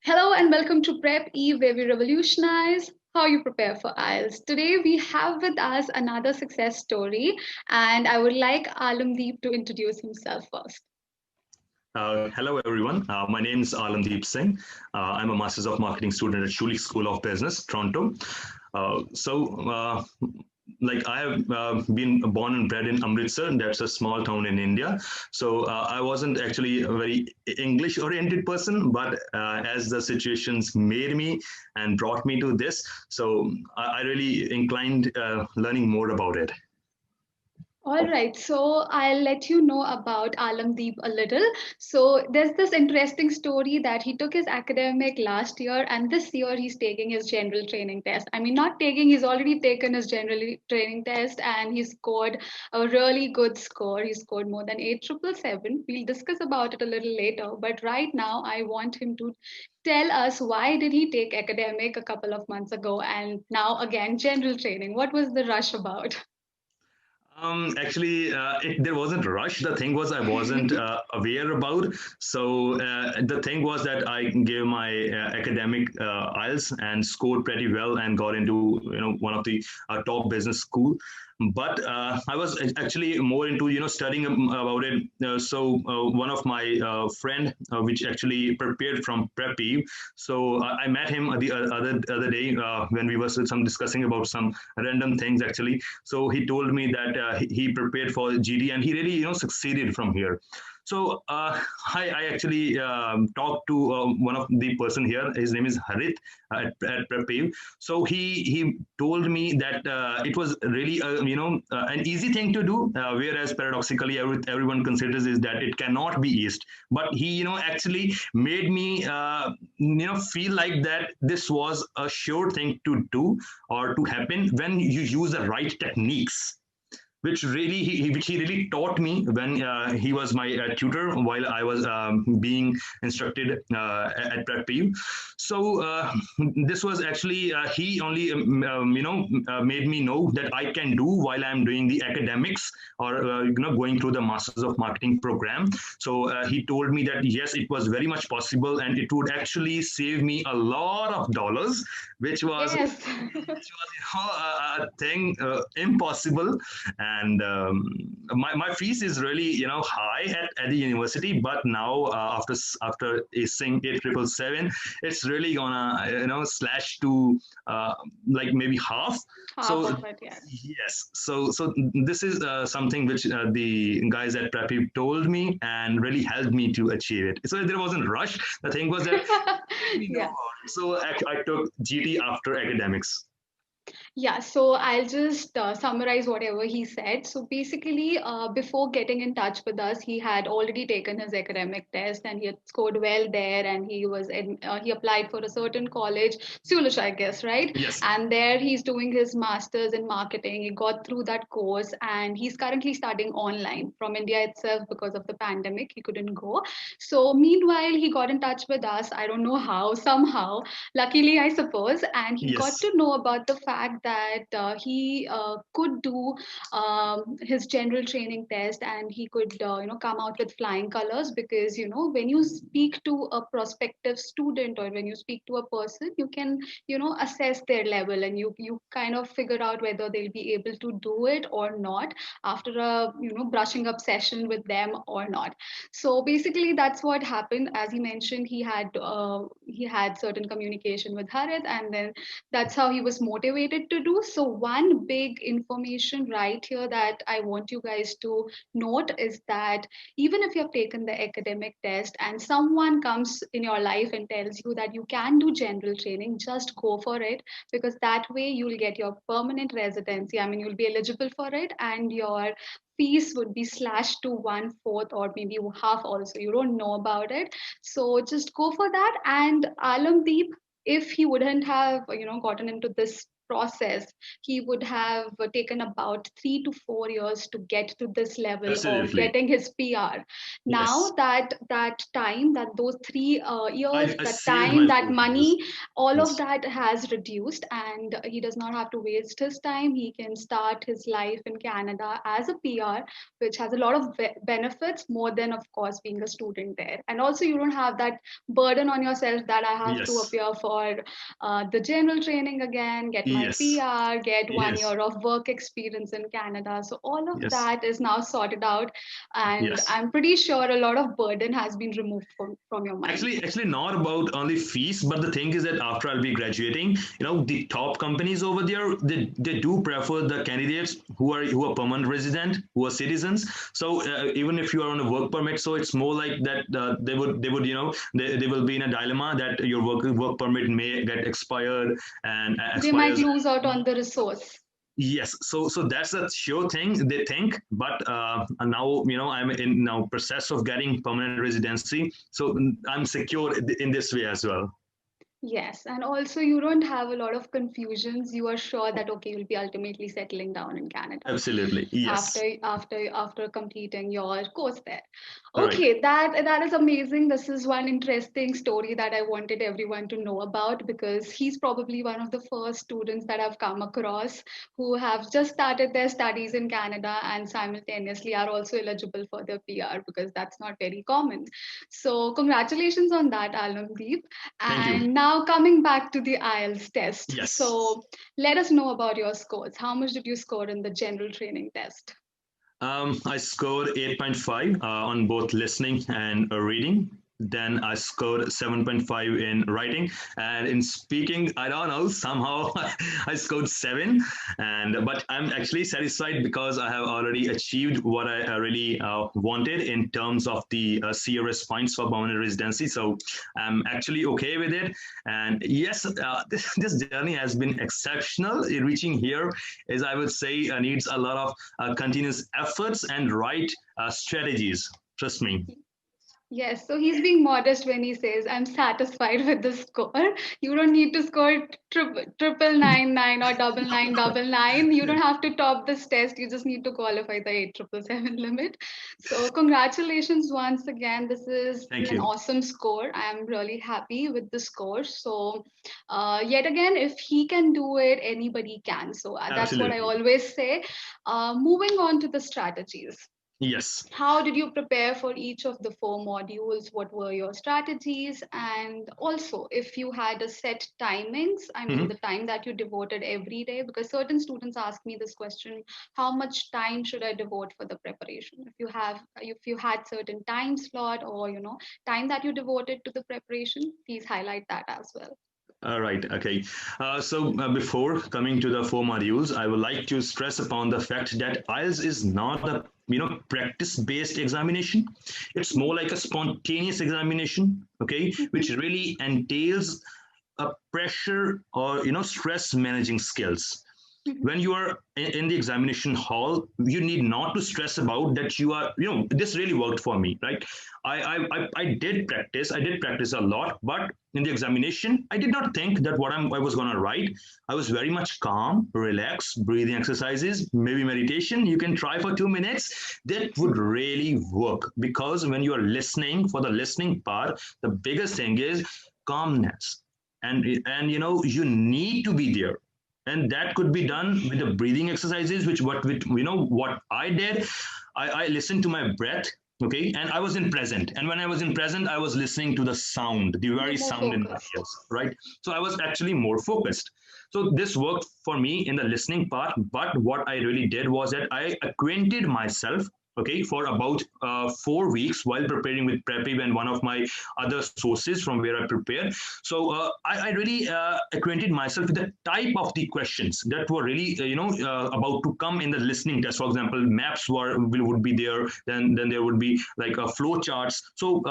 Hello and welcome to PrepEve, where we revolutionize how you prepare for IELTS. Today we have with us another success story, and I would like Alamdeep to introduce himself first. Hello, everyone. My name is Alamdeep Singh. I'm a Masters of Marketing student at Schulich School of Business, Toronto. Uh, so, uh, I have been born and bred in Amritsar. That's a small town in India. I wasn't actually a very English-oriented person, but as the situations made me and brought me to this, I really inclined learning more about it. All right, so I'll let you know about Alamdeep a little. So there's this interesting story that he took his academic last year, and this year he's taking his general training test. I mean, not taking, he's already taken his general training test, and he scored a really good score. He scored more than 8,777. We'll discuss about it a little later, but right now I want him to tell us why did he take academic a couple of months ago and now again general training. What was the rush about? There wasn't a rush. The thing was, I wasn't aware about. The thing was that I gave my academic IELTS and scored pretty well and got into one of the top business school. But I was actually more into studying about it. One of my friend, which actually prepared from PrepEve. I met him the other day when we were some discussing about some random things actually. So he told me that he prepared for GD and he really succeeded from here. I actually talked to one of the person here. His name is Harit at PrepEve. So he told me that it was really an easy thing to do, whereas paradoxically everyone considers is that it cannot be eased. But he actually made me feel like that this was a sure thing to do or to happen when you use the right techniques, which he really taught me when he was my tutor while I was being instructed at PrepEve. This was actually he only made me know that I can do while I'm doing the academics or going through the Masters of Marketing program. He told me that yes, it was very much possible and it would actually save me a lot of dollars, which was Yes. a thing impossible. And my fees is really high at the university, but now after acing 8,777, it's really gonna slash to like maybe half. Half So of it, yes. yes, so this is something which the guys at PrepEve told me and really helped me to achieve it. So there wasn't rush. The thing was that we know Yeah. about it. So I took GT after academics. Yeah, so I'll just summarize whatever he said. So basically, before getting in touch with us, he had already taken his academic test and he had scored well there. And he applied for a certain college, Sulish, I guess, right? Yes. And there he's doing his masters in marketing. He got through that course, and he's currently studying online from India itself because of the pandemic. He couldn't go. So meanwhile, he got in touch with us. I don't know how, somehow, luckily I suppose, and he got Yes. to know about the fact that he could do his general training test, and he could come out with flying colors, because when you speak to a prospective student or when you speak to a person, you can assess their level, and you kind of figure out whether they'll be able to do it or not after a brushing up session with them or not. So basically that's what happened. As he mentioned, he had certain communication with Harit, and then that's how he was motivated to do. So one big information right here that I want you guys to note is that even if you have taken the academic test and someone comes in your life and tells you that you can do general training, just go for it, because that way you'll get your permanent residency. I mean, you'll be eligible for it, and your fees would be slashed to one fourth or maybe half also. You don't know about it. So just go for that. And Alamdeep, if he wouldn't have gotten into this process, he would have taken about 3 to 4 years to get to this level of Absolutely. getting his PR. Now Yes. that time, that those 3 years, I that saved time, my that 4 years. money, all of Yes. that has reduced, and he does not have to waste his time. He can start his life in Canada as a PR, which has a lot of benefits, more than, of course, being a student there. And also, you don't have that burden on yourself that I have to Yes. appear for the general training again, get my Yes. PR, get one Yes. year of work experience in Canada. So all of Yes. that is now sorted out, and Yes. I'm pretty sure a lot of burden has been removed from your mind. Actually, not about only fees, but the thing is that after I'll be graduating, the top companies over there, they do prefer the candidates who are permanent resident, who are citizens. So even if you are on a work permit, so it's more like that they would they will be in a dilemma that your work permit may get expired and They might expires. lose out on the resource. Yes, so that's a sure thing they think, but now I'm in now process of getting permanent residency, so I'm secure in this way as well. Yes, and also you don't have a lot of confusions. You are sure that okay, you'll be ultimately settling down in Canada Absolutely, after yes. after completing your course there. All right. Okay, that is amazing. This is one interesting story that I wanted everyone to know about, because he's probably one of the first students that I've come across who have just started their studies in Canada and simultaneously are also eligible for their PR, because that's not very common. So congratulations on that, Alamdeep. Thank you. And now coming back to the IELTS test. Yes. So let us know about your scores. How much did you score in the general training test? I scored 8.5 on both listening and reading. Then I scored 7.5 in writing, and in speaking, I don't know, somehow I scored 7. And but I'm actually satisfied because I have already achieved what I really wanted in terms of the CRS points for permanent residency. So I'm actually okay with it. And yes, this journey has been exceptional. Reaching here is, I would say, needs a lot of continuous efforts and right strategies. Trust me. Yes, so he's being modest when he says, I'm satisfied with the score. You don't need to score triple nine nine or double nine double nine. You don't have to top this test. You just need to qualify the 8777 limit. So, congratulations once again. This is Thank an you. awesome score. I'm really happy with the score. So, yet again, if he can do it, anybody can. So, that's what I Absolutely. always say. Moving on to the strategies. Yes. How did you prepare for each of the 4 modules? What were your strategies? And also, if you had a set timings, I mean, the Mhm. time that you devoted every day, because certain students ask me this question, how much time should I devote for the preparation? If you had certain time slot, or, time that you devoted to the preparation, please highlight that as well. All right. Okay. So before coming to the 4 modules, I would like to stress upon the fact that IELTS is not a practice-based examination. It's more like a spontaneous examination. Okay, which Mhm. really entails a pressure or stress managing skills. Mhm. When you are in the examination hall, you need not to stress about that. You are, this really worked for me, right? I did practice a lot, but in the examination I did not think that I was going to write. I was very much calm, relaxed, breathing exercises, maybe meditation. You can try for 2 minutes. That would really work, because when you are listening, for the listening part, the biggest thing is calmness. And you need to be there, and that could be done with the breathing exercises, which what with what I did. I listened to my breath. Okay, and I was in present, and when I was in present, I was listening to the sound, the You're very more sound in my focused. ears, right? So I was actually more focused. So this worked for me in the listening part. But what I really did was that I acquainted myself, okay, for about 4 weeks while preparing with PrepEve and one of my other sources from where I prepare. So I really acquainted myself with the type of the questions that were really about to come in the listening test. For example, maps would be there. Then there would be like flow charts. So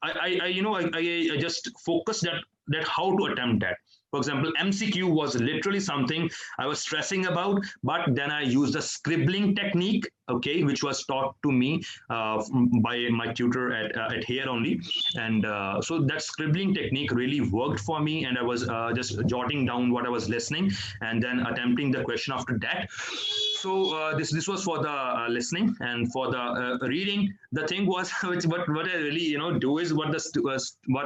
I just focused that how to attempt that. For example, MCQ was literally something I was stressing about, but then I used a scribbling technique, okay, which was taught to me by my tutor at here only. And so that scribbling technique really worked for me. And I was just jotting down what I was listening and then attempting the question after that. So this was for the listening, and for the reading. The thing was, which what I really do is what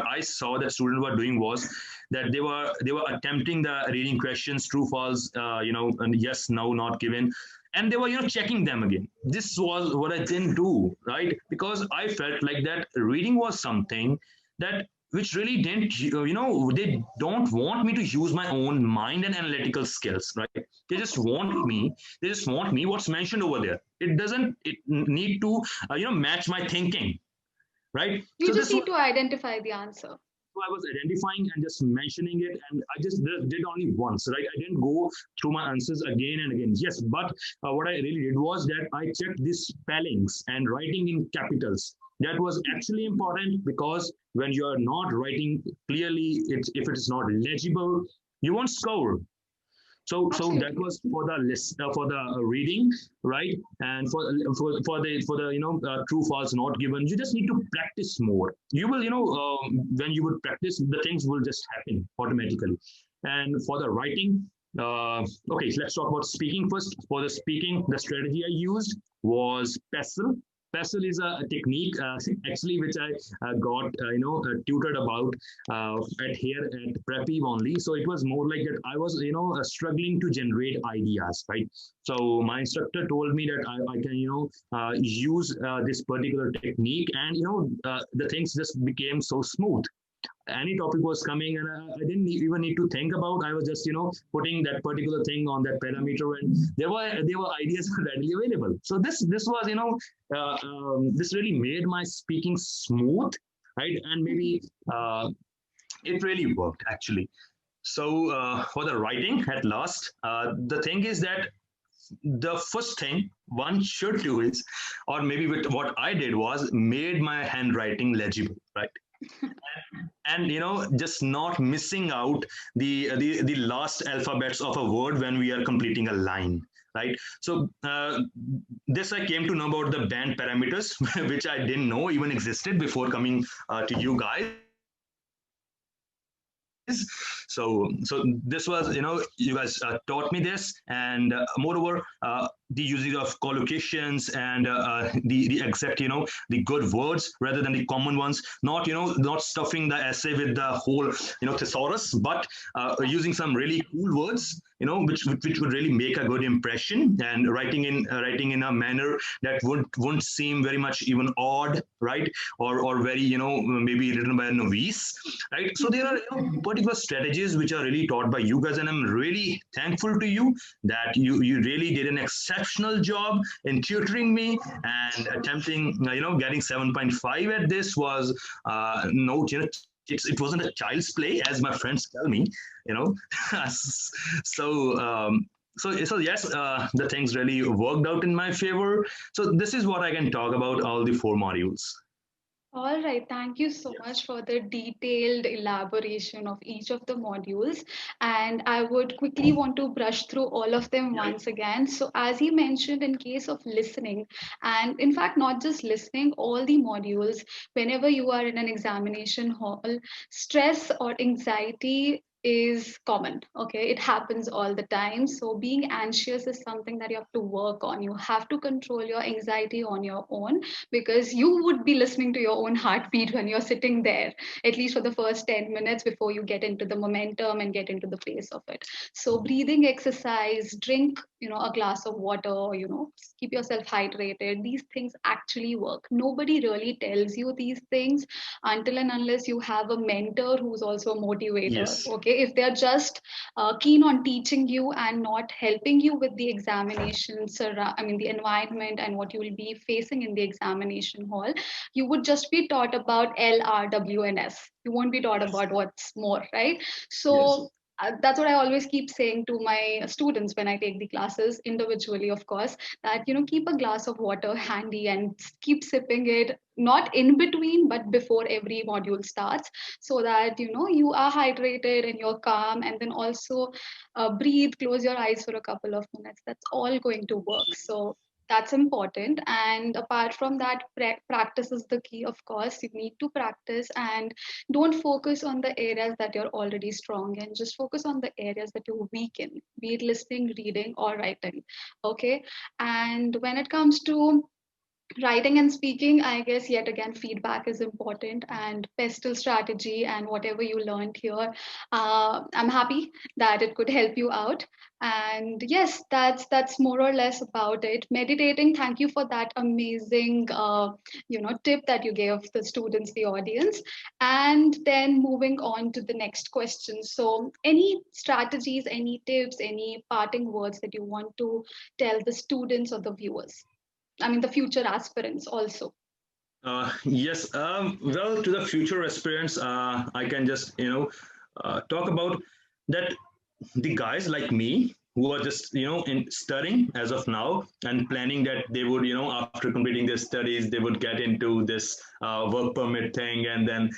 I saw that students were doing was that they were attempting the reading questions, true, false, and yes, no, not given, and they were checking them again. This was what I didn't do, right? Because I felt like that reading was something that which really didn't they don't want me to use my own mind and analytical skills, right? They just want me what's mentioned over there. It need to match my thinking, right? You So just this need was to identify the answer. I was identifying and just mentioning it, and I just did only once, right? I didn't go through my answers again and again. Yes, but what I really did was that I checked the spellings and writing in capitals. That was actually important, because when you are not writing clearly, if it is not legible, you won't score. So that Absolutely. was for the list, for the reading, right? And for the true false not given, you just need to practice more. You will when you would practice, the things will just happen automatically. And for the writing, okay, so let's talk about speaking first. For the speaking, the strategy I used was pestle. Pestle is a technique, actually, which I got tutored about at here at PrepEve only. So it was more like that I was struggling to generate ideas, right? So my instructor told me that I can use this particular technique, and the things just became so smooth. Any topic was coming, and I didn't even need to think about. I was just putting that particular thing on that parameter, and there were ideas readily available. So this was this really made my speaking smooth, right? And maybe it really worked, actually. So for the writing, at last, the thing is that the first thing one should do is, or maybe what I did was made my handwriting legible, right? And just not missing out the last alphabets of a word when we are completing a line, right? So this I came to know about the band parameters, which I didn't know even existed before coming to you guys. So this was you guys taught me this, and moreover, the usage of collocations and the exact the good words rather than the common ones, not not stuffing the essay with the whole thesaurus, but using some really cool words, which would really make a good impression, and writing in a manner that wouldn't seem very much even odd, right? Or very maybe written by a novice, right? So there are particular strategies which are really taught by you guys, and I'm really thankful to you that you really did an exceptional job in tutoring me, and attempting getting 7.5 at this was no it wasn't a child's play, as my friends tell me, you know. so so yes, the things really worked out in my favor. So this is what I can talk about all the four modules. All right, thank you so Yes. much for the detailed elaboration of each of the modules. And I would quickly want to brush through all of them Yeah. once again. So, as you mentioned, in case of listening, and in fact, not just listening, all the modules, whenever you are in an examination hall, stress or anxiety is common. Okay, it happens all the time. So being anxious is something that you have to work on. You have to control your anxiety on your own, because you would be listening to your own heartbeat when you're sitting there, at least for the first 10 minutes before you get into the momentum and get into the pace of it. So breathing exercise, drink a glass of water, or keep yourself hydrated. These things actually work. Nobody really tells you these things until and unless you have a mentor who's also a motivator. Yes. Okay, if they're just keen on teaching you and not helping you with the examinations, I mean the environment and what you will be facing in the examination hall, you would just be taught about LRWNS. You won't be taught Yes. about what's more, right? Yes. So that's what I always keep saying to my students when I take the classes individually, of course, that keep a glass of water handy and keep sipping it, not in between, but before every module starts, so that you are hydrated and you're calm, and then also breathe, close your eyes for a couple of minutes. That's all going to work. So that's important. And apart from that, practice is the key. Of course, you need to practice, and don't focus on the areas that you're already strong in. Just focus on the areas that you're weak in, be it listening, reading, or writing. Okay. And when it comes to writing and speaking, I guess yet again feedback is important, and pestle strategy and whatever you learned here, I'm happy that it could help you out. And yes, that's more or less about it. Meditating, thank you for that amazing tip that you gave the students, the audience. And then moving on to the next question, so any strategies, any tips, any parting words that you want to tell the students or the viewers, I mean, the future aspirants also. Yes. Well, to the future aspirants, I can just talk about that the guys like me who are just in studying as of now and planning that they would after completing their studies they would get into this work permit thing and then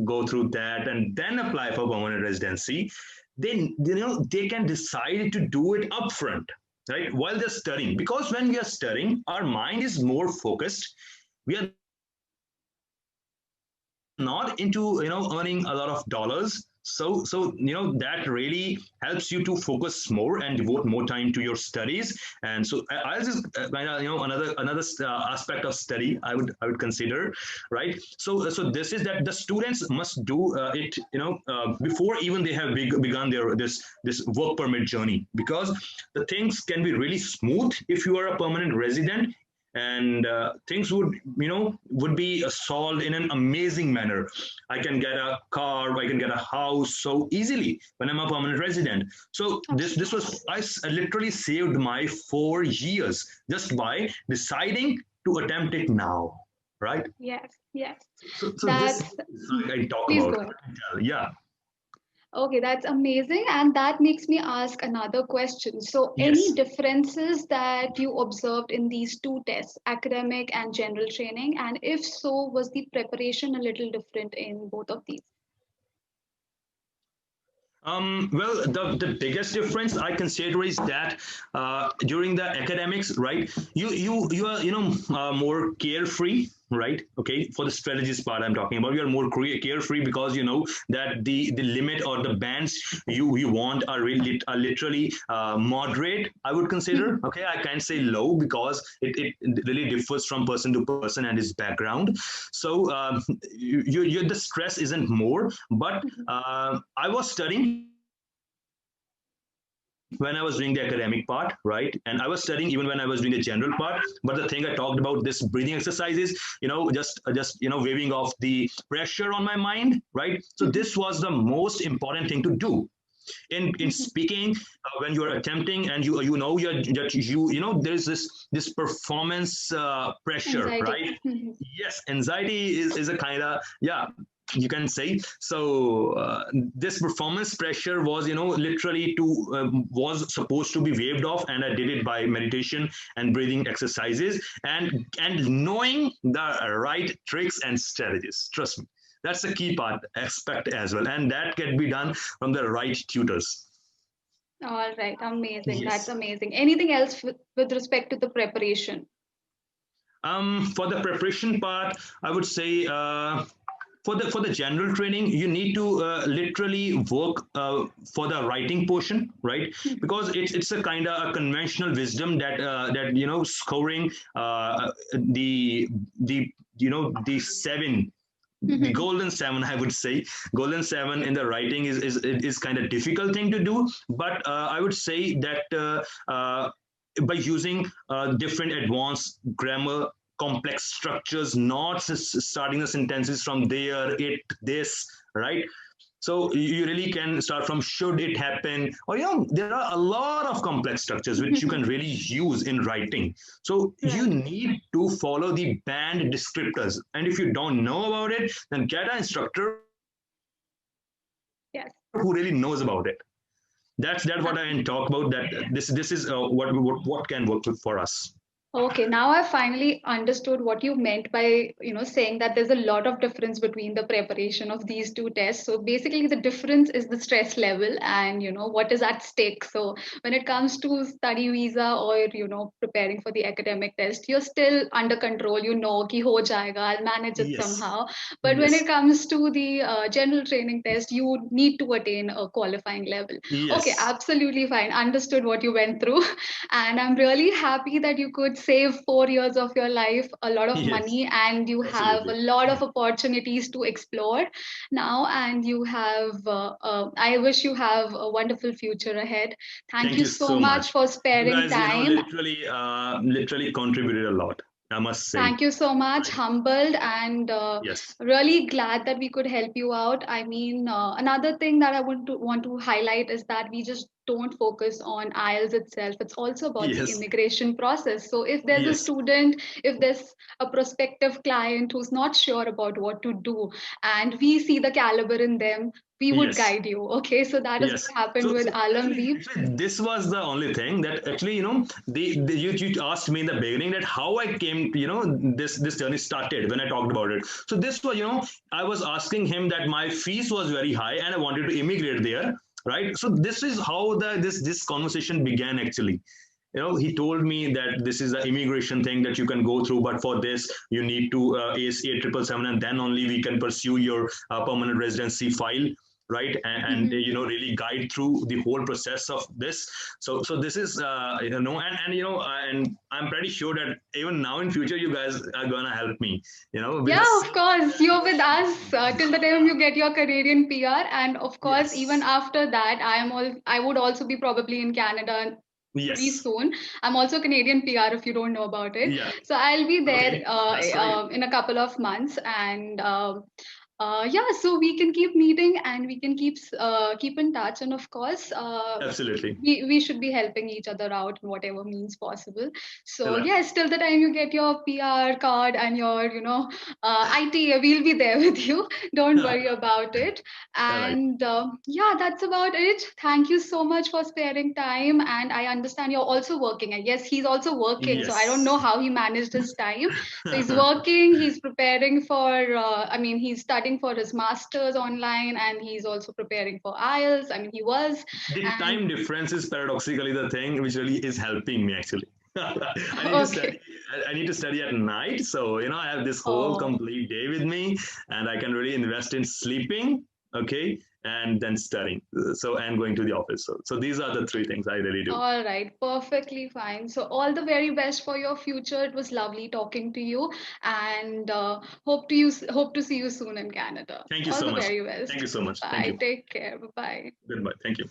go through that and then apply for permanent residency. Then they can decide to do it upfront, right, while they're studying, because when we are studying our mind is more focused. We are not into earning a lot of dollars. So that really helps you to focus more and devote more time to your studies. And so I'll just another aspect of study I would consider, right? So this is that the students must do it before even they have begun their this work permit journey, because the things can be really smooth if you are a permanent resident, and things would be solved in an amazing manner. I can get a car, I can get a house so easily when I'm a permanent resident. So this was I literally saved my 4 years just by deciding to attempt it now, right? Yes, yes. So this That's, I talk please about. go ahead. Yeah. Okay, that's amazing. And that makes me ask another question. So, any Yes. differences that you observed in these two tests, academic and general training? And if so, was the preparation a little different in both of these? Well, the biggest difference I consider is that during the academics, right, you are more carefree, right? Okay, for the strategist part I'm talking about, you are more carefree because you know that the limit or the bands you want are really are literally moderate. I would consider. Okay, I can't say low because it really differs from person to person and his background. So the stress isn't more, but I was studying when I was doing the academic part, right? And I was studying even when I was doing the general part. But the thing I talked about this breathing exercises, just waving off the pressure on my mind, right? So this was the most important thing to do in speaking when you are attempting and you know there's this performance pressure, Anxiety. right? Yes, anxiety is a kind of, yeah, you can say so. This performance pressure was literally to was supposed to be waved off, and I did it by meditation and breathing exercises and knowing the right tricks and strategies. Trust me, that's the key part aspect as well, and that can be done from the right tutors. All right, amazing. That's Yes. amazing. Anything else with respect to the preparation? For the preparation part, I would say for the general training, you need to literally work for the writing portion, right? Because it's a kind of a conventional wisdom that scoring the the seven, the golden seven, I would say golden seven in the writing is kind of difficult thing to do. But I would say that by using different advanced grammar, complex structures, not starting the sentences from there, it, this, right? So you really can start from should it happen, or there are a lot of complex structures which you can really use in writing. So you Right. need to follow the band descriptors, and if you don't know about it, then get an instructor who really knows about it. That's what I talk about. That this is what can work for us. Okay, now I finally understood what you meant by, saying that there's a lot of difference between the preparation of these two tests. So basically the difference is the stress level and, what is at stake. So when it comes to study visa or, preparing for the academic test, you're still under control, ki ho jayega, I'll manage it Yes, somehow. But when it yes, comes to the general training test, you need to attain a qualifying level. Okay, yes, absolutely fine. Understood what you went through. And I'm really happy that you could save 4 years of your life, a lot of yes, money, and you have a absolutely. lot of opportunities to explore now. And I wish you have a wonderful future ahead. Thank Thank you you so so much much. for You sparing guys, time. literally contributed a lot. I must say. Thank you so much, Right. humbled, and Yes. really glad that we could help you out. I mean, another thing that I want to highlight is that we just don't focus on IELTS itself. It's also about the Yes. immigration process. So if there's a Yes. student, if there's a prospective client who's not sure about what to do, and we see the caliber in them, we would Yes. guide you. Okay, so that is Yes. what happened with Alamdeep. Actually, this was the only thing that actually, you asked me in the beginning that how I came, this journey started when I talked about it. So this was, I was asking him that my fees was very high and I wanted to immigrate there, right? So this is how this conversation began actually. He told me that this is the immigration thing that you can go through, but for this you need to ace 8777, and then only we can pursue your permanent residency file, right? And Mhm. really guide through the whole process of this. So this is and I'm pretty sure that even now in future you guys are gonna help me, Yeah, because of course. You're with us till the time you get your Canadian PR, and of course, even yes, after that, I would also be probably in Canada pretty yes, soon. I'm also Canadian PR if you don't know about it. yeah, So I'll be there okay, that's great. in a couple of months, and yeah, so we can keep meeting and we can keep in touch, and of course, Absolutely. we should be helping each other out in whatever means possible. So Right. yes, till the time you get your PR card and your ITA, we'll be there with you. Don't worry about it. All right. And yeah, that's about it. Thank you so much for sparing time. And I understand you're also working. And yes, he's also working. So I don't know Yes. how he managed his time. So he's working, he's preparing for, he's studying for his master's online, and he's also preparing for IELTS. I mean, he was. The And time difference is paradoxically the thing which really is helping me actually. I need to study. okay. I need to study at night, so I have this whole Oh, complete day with me, and I can really invest in sleeping. Okay, and then studying. So and going to the office. So these are the three things I really do. all right. Perfectly fine. So all the very best for your future. It was lovely talking to you, and hope to see you soon in Canada. Thank you All so the much. very Thank best. you so much. Thank Bye. you. Take care. Bye bye. Goodbye. Thank you.